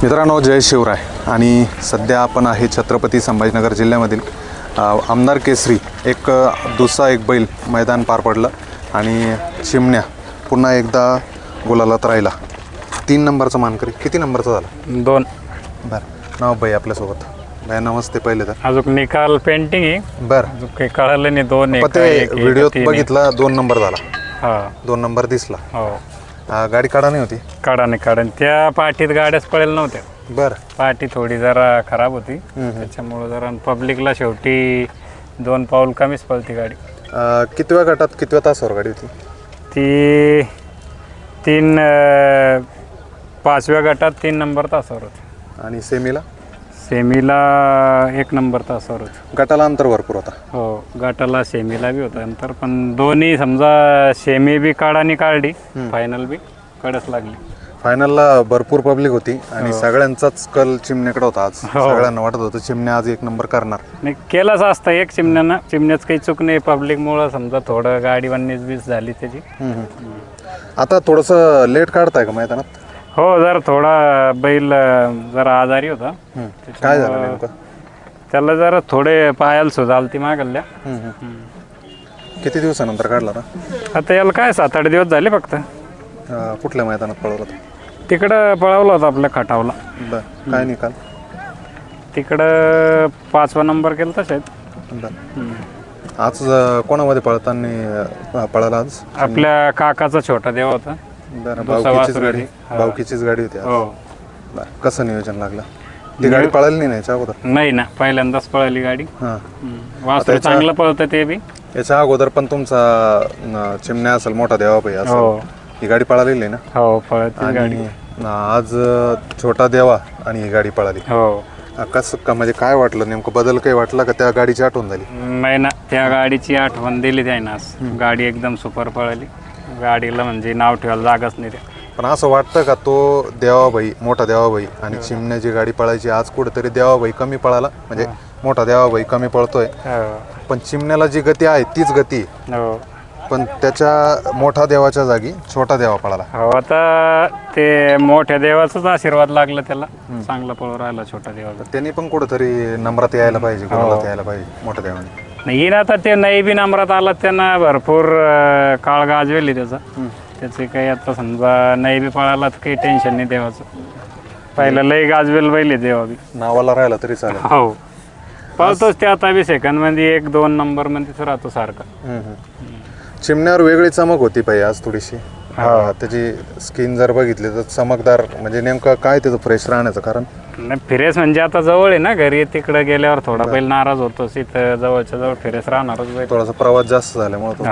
मित्रांनो, जय शिवराय. आणि सध्या आपण आहे छत्रपती संभाजीनगर जिल्ह्यामधील आमदार केसरी एक दुसरा एक बैल मैदान पार पडलं आणि चिमण्या पुन्हा एकदा गुलालात राहिला. 3 नंबरचा मानकरी. किती नंबरचा झाला? 2. बरं. नाव बाई आपल्यासोबत. बाई नमस्ते. पहिले तर अजून निकाल पेंटिंग आहे. बरं, अजून काही कळलं नाही. 2 पण ते व्हिडिओत बघितला 2 नंबर झाला. हा 2 नंबर दिसला. हो. गाडी काढा नाही होती? काढा त्या पाठीत गाड्याच पळेल नव्हत्या. बरं. पाठी थोडी जरा खराब होती, त्याच्यामुळं जरा पब्लिकला शेवटी 2 पाऊल कमीच पळती गाडी. कितव्या गटात कितव्या तासावर गाडी होती? ती 5व्या गटात 3 नंबर तासावर होती. आणि सेमीला? सेमीला 1 नंबर तासावर होती. गटाला अंतर भरपूर होता. हो, गटाला सेमीला बी होतं अंतर, पण दोन्ही समजा सेमी बी काढानी काढली, फायनल बी कडच लागली. फायनलला भरपूर पब्लिक होती आणि सगळ्यांचाच कल चिमण्याकडे होता. आज सगळ्यांना वाटत होतं चिमण्या आज 1 नंबर करणार. नाही, केलाच असतं एक चिमण्याच काही चूक नाही. पब्लिकमुळं समजा थोडं गाडी 19-20 झाली त्याची. आता थोडंसं लेट काढताय का मैदानात? हो, जरा थोडा बैल जरा आजारी होता. काय झालं नेमकं? त्याला जरा थोडे पायाला सुजाल ती मागल्या. किती दिवसानंतर काढला ना? आता याला काय 7-8 दिवस झाले फक्त. कुठल्या मैदानात पळवलं होतं? तिकडं पळवलं होतं आपल्या खटावला. बरं. काय निकाल? तिकडं 5वा नंबर केला तशात. बरं. आज कोणामध्ये पळताना पळाला? आज आपल्या काकाचा छोटा देव होता. बरं. भावकीचीच गाडी होती. हो. बरं. कसं नियोजन लागलं? ती गाडी पळाली नाही याच्या अगोदर? नाही ना, पहिल्यांदाच पळाली गाडी. हां. वासरू चांगलं पळतं ते बी. याच्या अगोदर पण तुमचा चिमण्या असेल, मोठा देवाबाई असेल, ही गाडी पळालेली आहे ना? हो, पळते गाडी. आज छोटा देवा आणि ही गाडी पळाली. हो. कसं का, म्हणजे काय वाटलं नेमकं? बदल काही वाटला का? त्या गाडीची आठवण झाली? नाही ना, त्या गाडीची आठवण दिली त्यानं आज. गाडी एकदम सुपर पळाली. गाडीला म्हणजे नाव ठेवायला जागाच नाही त्या. पण असं वाटतं का तो देवाबाई, मोठा देवाबाई आणि चिमण्याची गाडी पळायची, आज कुठेतरी देवाबाई कमी पळाला, म्हणजे मोठा देवाबाई कमी पळतोय, पण चिमण्याला जी गती आहे तीच गती, पण त्याच्या मोठा देवाच्या जागी छोटा देवा पळाला. हो, आता ते मोठ्या देवाचाच आशीर्वाद लागला त्याला. चांगला पळू राहिला छोटा देवाचा. त्यांनी पण कुठेतरी नम्रात यायला पाहिजे, गुलालात यायला पाहिजे मोठ्या देवाने. नाही ना, आता ते नाही बी नम्रात आला, त्यांना भरपूर काळ गाजवेली त्याचा. त्याचे काही आता समजा नाही बी पळाला तर काही टेन्शन नाही देवाचं. पहिलं लई गाजवेल बैल देवा बी. नावाला राहिला तरी चालेल. हो, पळतोच ते आता बी सेकंडमध्ये 1-2 नंबरमध्येच राहतो सारखा. चिमण्यावर वेगळी चमक होती पाहिजे आज थोडीशी. त्याची स्किन जर बघितली तर चमकदार, म्हणजे नेमकं काय त्याचं फ्रेश राहण्याचं कारण? नाही, फिरेस म्हणजे आता जवळ आहे ना घरी, तिकडे गेल्यावर थोडा बैल नाराज होतोच. इथं जवळच्या जवळ फिरेस राहणारच बैल. थोडासा प्रवास जास्त झाल्यामुळे.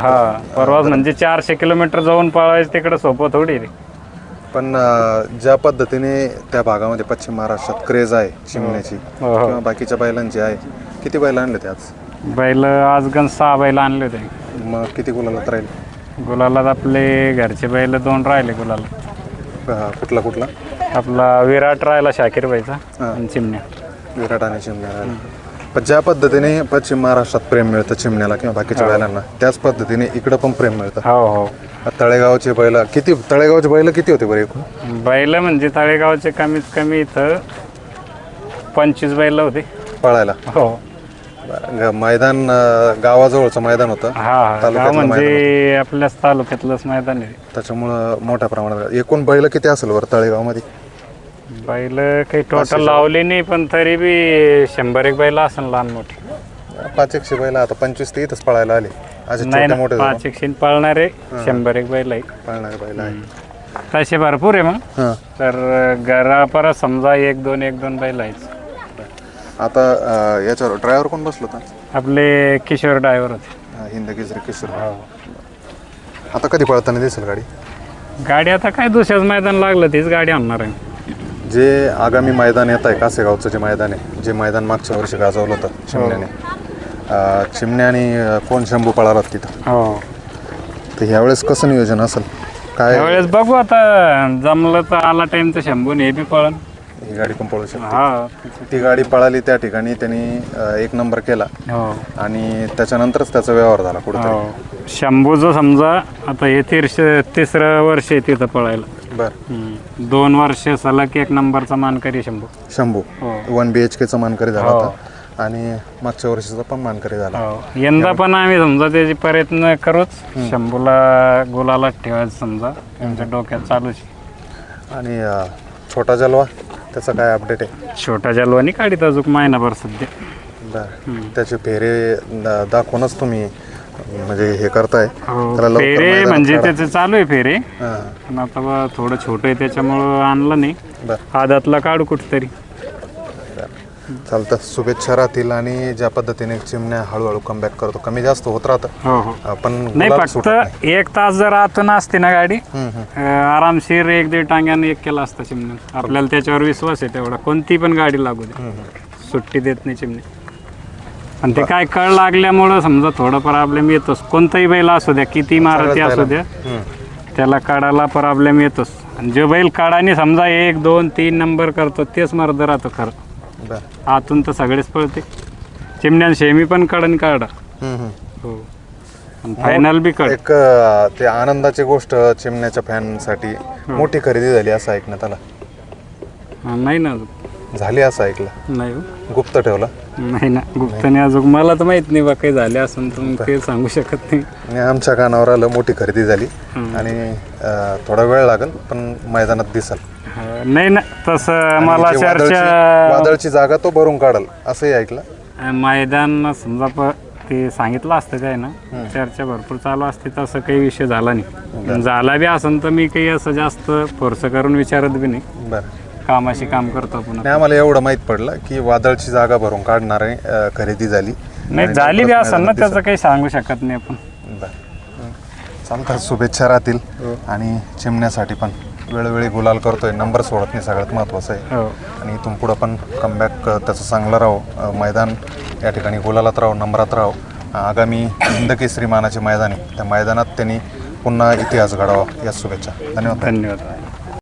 प्रवास म्हणजे 400 किलोमीटर जाऊन पळायचं तिकडे सोपं थोडी रे. पण ज्या पद्धतीने त्या भागामध्ये पश्चिम महाराष्ट्रात क्रेज आहे चिमण्याची किंवा बाकीच्या बैलांची आहे, किती बैल आणले ते आज? बैल आज गण 6 बैल आणले होते. मग किती गुलालात राहील? गुलालात आपले घरचे बैल 2 राहिले गुलाला. कुठला? आपला विराट राहिला शाकीर बाईचा आणि चिमण्या. विराट आणि चिमण्या राहिला. पण ज्या पद्धतीने पश्चिम महाराष्ट्रात प्रेम मिळतं चिमण्याला किंवा बाकीच्या बैलांना, त्याच पद्धतीने इकडं पण प्रेम मिळतं. हो. तळेगावचे बैल किती होते बरं एकूण? बैल म्हणजे तळेगावचे कमीत कमी इथं 25 बैल होते पळायला. हो. मैदान गावाजवळचं मैदान होतं. हा, म्हणजे आपल्याच तालुक्यातलंच मैदान आहे, त्याच्यामुळं मोठ्या प्रमाणात. एकूण बैल किती असेल बरं तळेगावमध्ये? बैल काही टोटल लावले नाही, पण तरी बी 100-1 बैल असेल लहान मोठी. 500 बैल. आता 25 ते इथंच पळायला आले. नाही, 500 पळणारे 100-1 बैल आहे. पळणारे बैल आहे तसे भरपूर आहे. मग तर घरापर्यंत समजा 1-2 बैल आहेत. आता याच्यावर ड्रायव्हर कोण बसलो होता? आपले किशोर ड्रायव्हर होते. हिंदकेसरी किशोर. आता कधी पळताना दिसेल गाडी? आता काय दुसऱ्याच मैदान लागलं तीच गाडी आणणार आहे. जे आगामी मैदान येत आहे कासेगावचं, जे मैदान आहे, जे मैदान मागच्या वर्षी गाजवलं होतं चिमण्याने कोण शंभू पळाला तिथं. हो. तर ह्यावेळेस कसं नियोजन असेल काय? ह्यावेळेस बघू, आता जमलं तर आला टाइम तर शंभूने हे बी पळण. ही गाडी पण पळू शकते. ती गाडी पळाली त्या ठिकाणी त्यांनी 1 नंबर केला आणि त्याच्यानंतरच त्याचा व्यवहार झाला पुढे. शंभूचं समजा आता हे 3रं वर्ष आहे तिथं पळायला. बरं 2 वर्ष सलग 1 नंबरचा मानकरी शंभू. शंभू हो. 1 BHKचा मानकरी झाला हो. होता आणि मागच्या वर्षीचा पण मानकरी झाला. हो. यंदा पण आम्ही समजा त्याचे प्रयत्न करूच शंभूला गुलाला ठेवायचं समजा आमच्या डोक्यात चालूच आहे. आणि छोटा जलवा त्याचा काय अपडेट आहे? छोटा जलवानी काढीत अजून महिनाभर सध्या. बरं त्याचे फेरे दाखवूनच तुम्ही म्हणजे हे करताय हो, त्याला लवकर फेरे मैदानात म्हणजे काढा. त्याचे चालू आहे फेरे, हां पण आता बा थोडं छोटं आहे त्याच्यामुळं आणलं नाही. बरं आदातला काढू कुठतरी. चालतं. शुभेच्छा राहतील. आणि ज्या पद्धतीने चिमण्या हळूहळू कमबॅक करतो, कमी जास्त होत राहतं हो हो. पण नाही गुलाल फक्त सुटत नाही. 1 तास जर आतून असते ना गाडी हम्म, हम्म. आरामशीर 1-1.5 टांग्यानं एक केला असता चिमण्या. आपल्याला त्याच्यावर विश्वास आहे तेवढा. कोणती पण गाडी लागू दे सुट्टी देत नाही चिमणी. पण ते काय कळ लागल्यामुळं समजा थोडा प्रॉब्लेम येतोच. कोणताही बैल असू द्या, किती मारुती असू द्या, त्याला काढायला प्रॉब्लेम येतोच. आणि जे बैल काढाने समजा 1, 2, 3 नंबर करतो तेच मर्द राहतो खरं. बरं आतून तर सगळेच पळते. चिमण्यान शेमी पण काढून काढा. हो. फायनल बी काढ. एक ते आनंदाची गोष्ट चिमण्याच्या फॅनसाठी मोठी खरेदी झाली असं ऐकण्यात आलं. नाही ना अजून. झाली असं ऐकलं. नाही हो. गुप्त ठेवला. नाही ना गुप्ताने अजून मला तर माहित नाही बा काही झाले असून तर मग ते सांगू शकत नाही. आणि आमच्या कानावर आलं मोठी खरेदी झाली आणि थोडा वेळ लागेल पण मैदानात दिसल. नाही ना तसं मला जे चर्चा वादळची जागा तो भरून काढल असंही ऐकलं. मैदान समजा ते सांगितलं असतं काय ना, चर्चा भरपूर चालू असते, तसं काही विषय झाला नाही. झाला बी असेल तर मी काही असं जास्त फोर्स करून विचारत बी नाही. बरं कामाशी काम करतो आपण. नाही आम्हाला एवढं माहीत पडलं की वादळची जागा भरून काढणारे खरेदी झाली. नाही झाली बी असेल ना, त्याचं काही सांगू शकत नाही आपण. बरं चालतात. शुभेच्छा राहतील. आणि चिमण्यासाठी पण वेळोवेळी गुलाल करतोय, नंबर सोडत नाही, सगळ्यात महत्त्वाचं आहे. हो. आणि इथून पुढं पण कमबॅक त्याचं चांगलं राहो. मैदान या ठिकाणी गुलालात राहो, नंबरात राहो. आगामी हिंदकेसरी मानाचे मैदान आहे, त्या मैदानात त्यांनी पुन्हा इतिहास घडावा या शुभेच्छा. धन्यवाद. धन्यवाद.